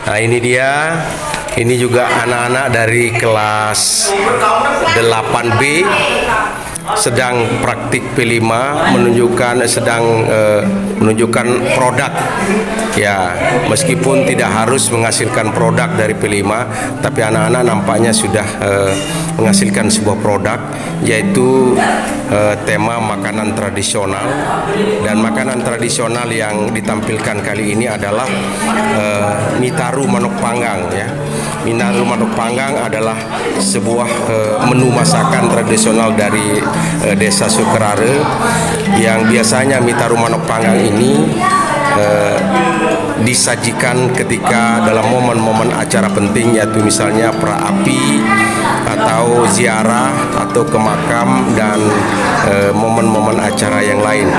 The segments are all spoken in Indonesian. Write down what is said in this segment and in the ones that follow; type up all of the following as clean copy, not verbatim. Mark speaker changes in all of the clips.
Speaker 1: Nah ini dia, ini juga anak-anak dari kelas 8B sedang praktik P5 menunjukkan produk ya, meskipun tidak harus menghasilkan produk dari P5, tapi anak-anak nampaknya sudah menghasilkan sebuah produk, yaitu tema makanan tradisional. Dan makanan tradisional yang ditampilkan kali ini adalah mitaru manuk panggang ya. Mitaru manuk panggang adalah sebuah menu masakan tradisional dari Desa Sukerare, yang biasanya mitaru manuk panggang ini disajikan ketika dalam momen-momen acara penting, yaitu misalnya praapi atau ziarah atau ke makam dan momen-momen acara yang lain.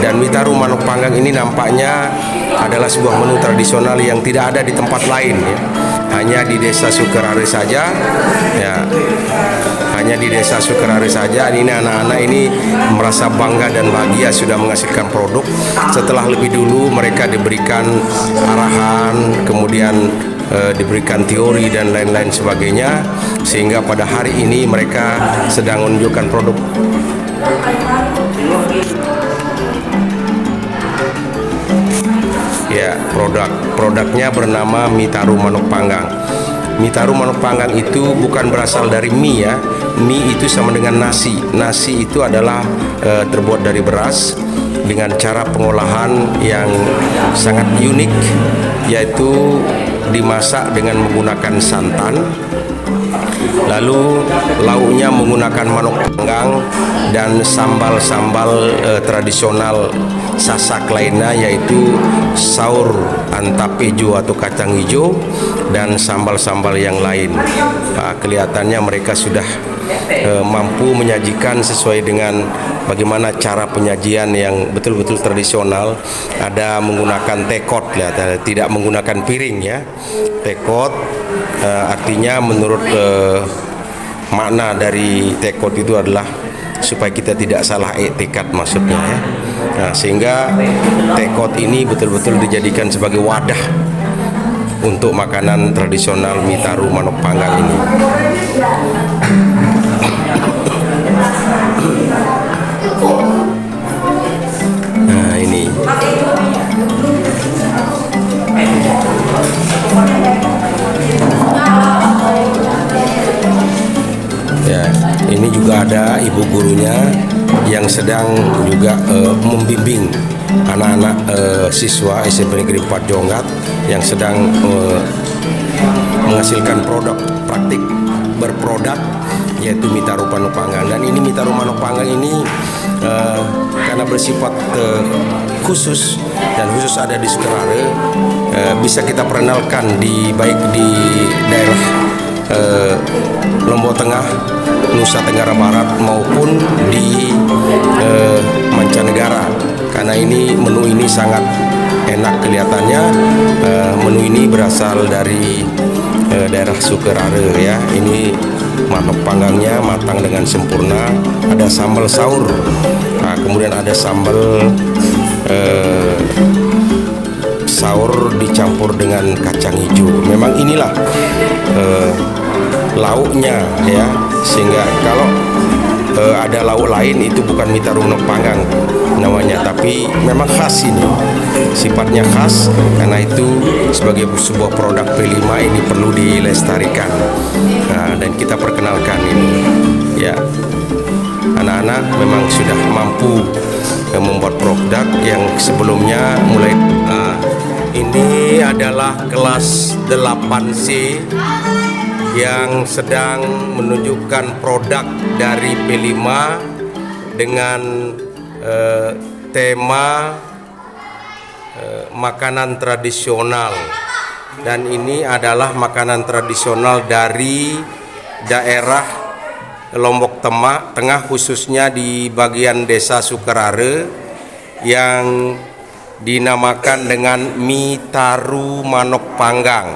Speaker 1: Dan mitaru manuk panggang ini nampaknya adalah sebuah menu tradisional yang tidak ada di tempat lain ya. Hanya di Desa Sukerare saja ya, hanya di Desa Sukerare saja. Ini anak-anak ini merasa bangga dan bahagia sudah menghasilkan produk setelah lebih dulu mereka diberikan arahan, kemudian diberikan teori dan lain-lain sebagainya, sehingga pada hari ini mereka sedang menunjukkan produk. Ya, produknya bernama mitaru manuk panggang. Mitaru manuk panggang itu bukan berasal dari mie ya. Mie itu sama dengan nasi. Nasi itu adalah terbuat dari beras dengan cara pengolahan yang sangat unik, yaitu dimasak dengan menggunakan santan. Lalu lauknya menggunakan manuk panggang dan sambal-sambal tradisional Sasak lainnya, yaitu saur antapejo atau kacang hijau dan sambal-sambal yang lain. Kelihatannya mereka sudah mampu menyajikan sesuai dengan bagaimana cara penyajian yang betul-betul tradisional. Ada menggunakan tekot ya, tidak menggunakan piring ya. Tekot artinya menurut makna dari tekot itu adalah supaya kita tidak salah tekad maksudnya ya. Nah, sehingga tekot ini betul-betul dijadikan sebagai wadah untuk makanan tradisional mitaru manuk panggang ini. Nah ini ya, ini juga ada ibu gurunya yang sedang juga membimbing anak-anak siswa SMP Negeri 4 Jonggat yang sedang menghasilkan produk praktik berproduk, yaitu mitaru manuk panggang. Dan ini mitaru manuk panggang ini karena bersifat khusus dan khusus ada di Sukerare, bisa kita perkenalkan baik di daerah Lombok Tengah, Nusa Tenggara Barat maupun di mancanegara, karena ini menu ini sangat enak kelihatannya. Menu ini berasal dari daerah Sukerare ya. Ini manuk panggangnya matang dengan sempurna, ada sambal saur, kemudian ada sambal saur dicampur dengan kacang hijau. Memang inilah lauknya ya, sehingga kalau ada lauk lain itu bukan mitaru manuk panggang namanya, tapi memang khas ini, sifatnya khas. Karena itu sebagai sebuah produk P5 ini perlu dilestarikan. Nah, dan kita perkenalkan ini ya, anak-anak memang sudah mampu membuat produk yang sebelumnya mulai. Ini adalah kelas 8C yang sedang menunjukkan produk dari P5 dengan tema makanan tradisional. Dan ini adalah makanan tradisional dari daerah Lombok Tengah, khususnya di bagian Desa Sukerare, yang dinamakan dengan mitaru manuk panggang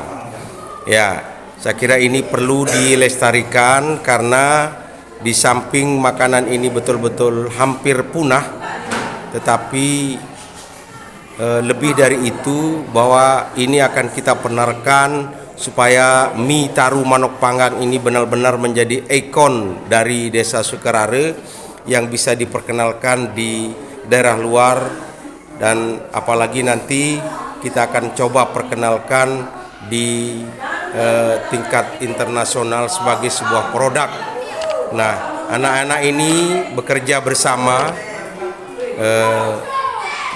Speaker 1: ya. Saya kira ini perlu dilestarikan karena di samping makanan ini betul-betul hampir punah, tetapi lebih dari itu, bahwa ini akan kita benarkan supaya mie taru manuk panggang ini benar-benar menjadi ikon dari Desa Sukarare yang bisa diperkenalkan di daerah luar, dan apalagi nanti kita akan coba perkenalkan di tingkat internasional sebagai sebuah produk. Nah, anak-anak ini bekerja bersama,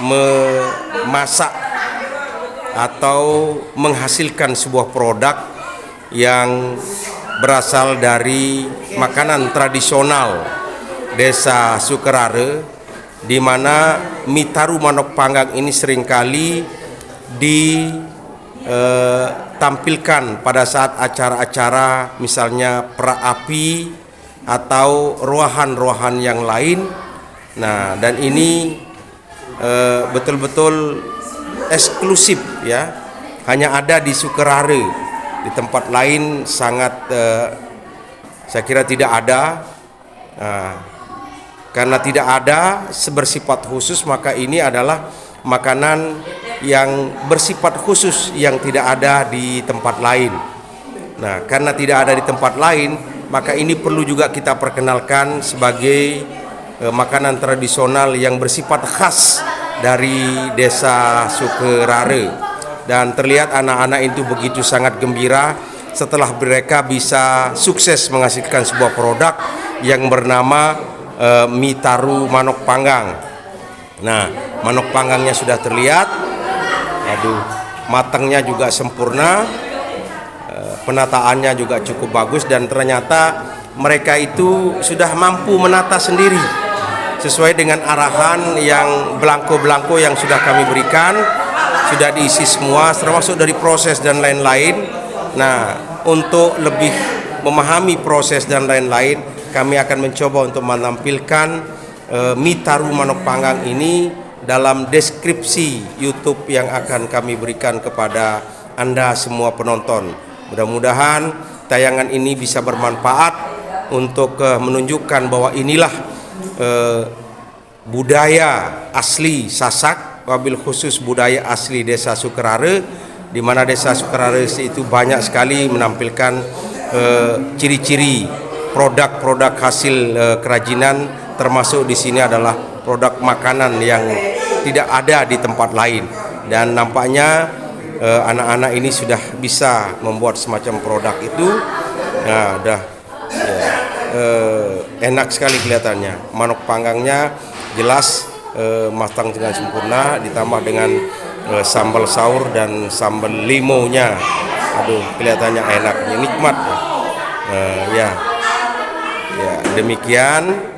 Speaker 1: memasak atau menghasilkan sebuah produk yang berasal dari makanan tradisional Desa Sukarare, di mana mie taru manuk panggang ini seringkali ditampilkan pada saat acara-acara misalnya perapi atau ruahan-ruahan yang lain. Nah, dan ini betul-betul eksklusif ya, hanya ada di Sukarare. Di tempat lain sangat saya kira tidak ada. Karena tidak ada bersifat khusus, maka ini adalah makanan yang bersifat khusus yang tidak ada di tempat lain. Nah, karena tidak ada di tempat lain, maka ini perlu juga kita perkenalkan sebagai makanan tradisional yang bersifat khas dari Desa Sukarare. Dan terlihat anak-anak itu begitu sangat gembira setelah mereka bisa sukses menghasilkan sebuah produk yang bernama mie taru manuk panggang. Nah, manuk panggangnya sudah terlihat, matangnya juga sempurna, penataannya juga cukup bagus, dan ternyata mereka itu sudah mampu menata sendiri sesuai dengan arahan yang belangko-belangko yang sudah kami berikan, sudah diisi semua termasuk dari proses dan lain-lain. Nah, untuk lebih memahami proses dan lain-lain, kami akan mencoba untuk menampilkan mie taru manuk panggang ini dalam deskripsi YouTube yang akan kami berikan kepada Anda semua penonton. Mudah-mudahan tayangan ini bisa bermanfaat untuk menunjukkan bahwa inilah budaya asli Sasak, wabil khusus budaya asli Desa Sukarare, di mana Desa Sukarare itu banyak sekali menampilkan ciri-ciri produk-produk hasil kerajinan, termasuk di sini adalah produk makanan yang tidak ada di tempat lain. Dan nampaknya anak-anak ini sudah bisa membuat semacam produk itu. Nah, udah enak sekali kelihatannya. Manuk panggangnya jelas matang dengan sempurna, ditambah dengan sambal saur dan sambal limonya. Aduh, kelihatannya enak, nikmat. Ya, demikian.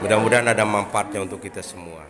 Speaker 1: Mudah-mudahan ada manfaatnya untuk kita semua.